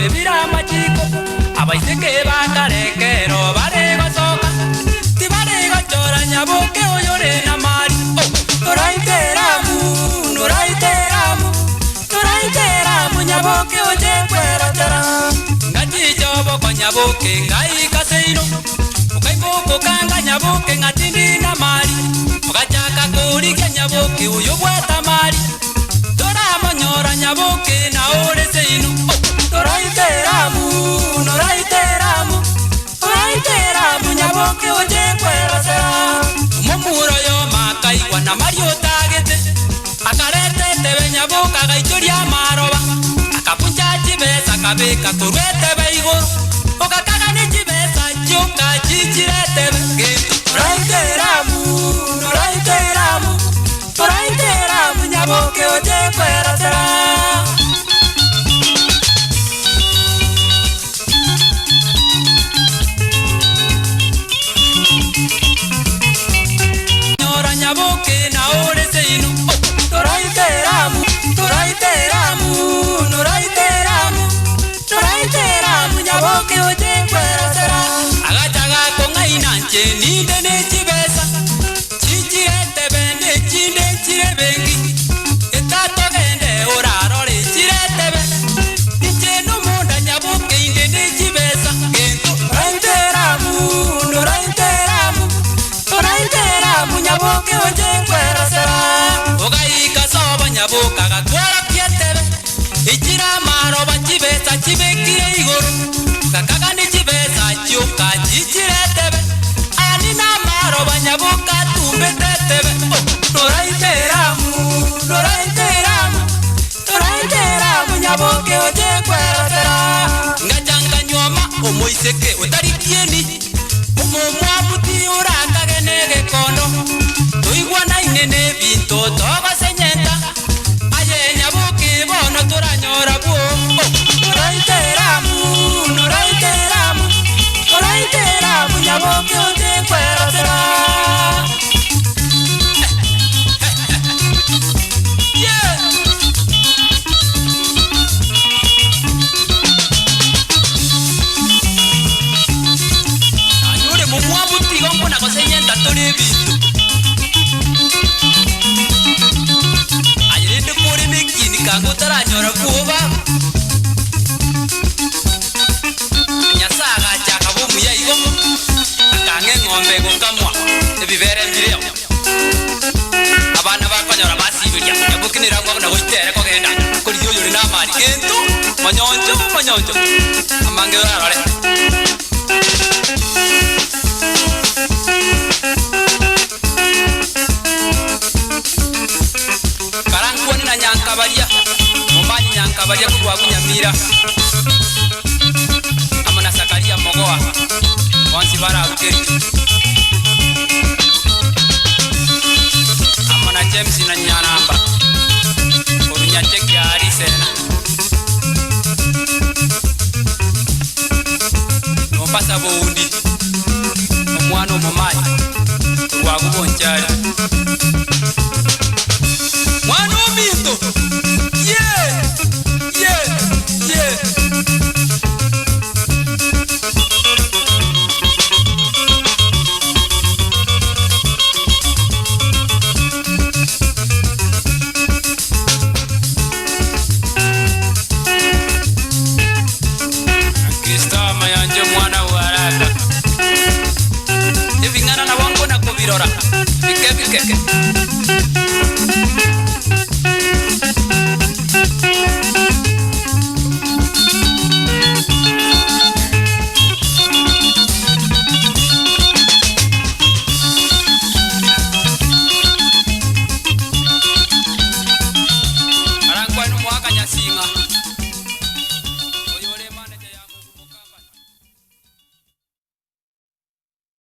ebira machiko abaiseke bakarekero bare gosoka tibare gochora nyaboke oyore na mari noraiteramu nyaboke oje kwerotera ngati jobo kwa nyaboke ngai kaseino ukaiboko kanga nyaboke ngatindi na mari ukachaka kurikia nyaboke uyo bweta mari tora monyora nyaboke na ore seino noraiteramu nyaboke oje kwerotera umomuro yo makai wana mario tagete akarete tebe nyaboka gaichoria maroba akapunja chibesa kabeka kurwete beigoro okakaga ni chibesa choka chichirete geto noraiteramu nyaboke oje kwerotera nyaboke na ore seino noraiteramu nyaboke oje kwerotera agachaga kongaina ncheni ndene chibesa chichirete bende chinde chirebengi etato gende orarore chirete be nicheno munda nyaboke indene chibesa gento noraiteramu nyaboke oje kwerotera ogaika soba nyaboka gatwara pietebe ichira maroba chibesa chibekire igoro kakaga ni chibesa choka chichiretebe anina maroba nyaboka tumbetetebe noraiteramu nyaboke oje kwerotera ngachanga nyoma omoiseke utarikieni umomwabuti urakagenege kondo tuigwana inene binto tobasenyenta aye nyaboke bono turanyora buo noraiteramu nyaboke oje kwerotera anyure mumwabuti gombona kosenyenta turi bintu ayirinde kuri mikini kango taranyora kuba nyasaga chaka bomu ya igo akange ngombe gokamwa ebibere mbireo abana bakonyora basibirya yabukinira ngo na gotere ko genda kuri yo yuri na mari kento manyonjo amange arore karangwani na nyankabaria mumbanyi nyankabaria kurwa kunyamira amana sakaria mogoa wansi bara ukeri amana James na nyanamba orunya cheki arisena no pasa boundi omwana omumanyi kurwa kubonjari mwana ominto yeah Bike.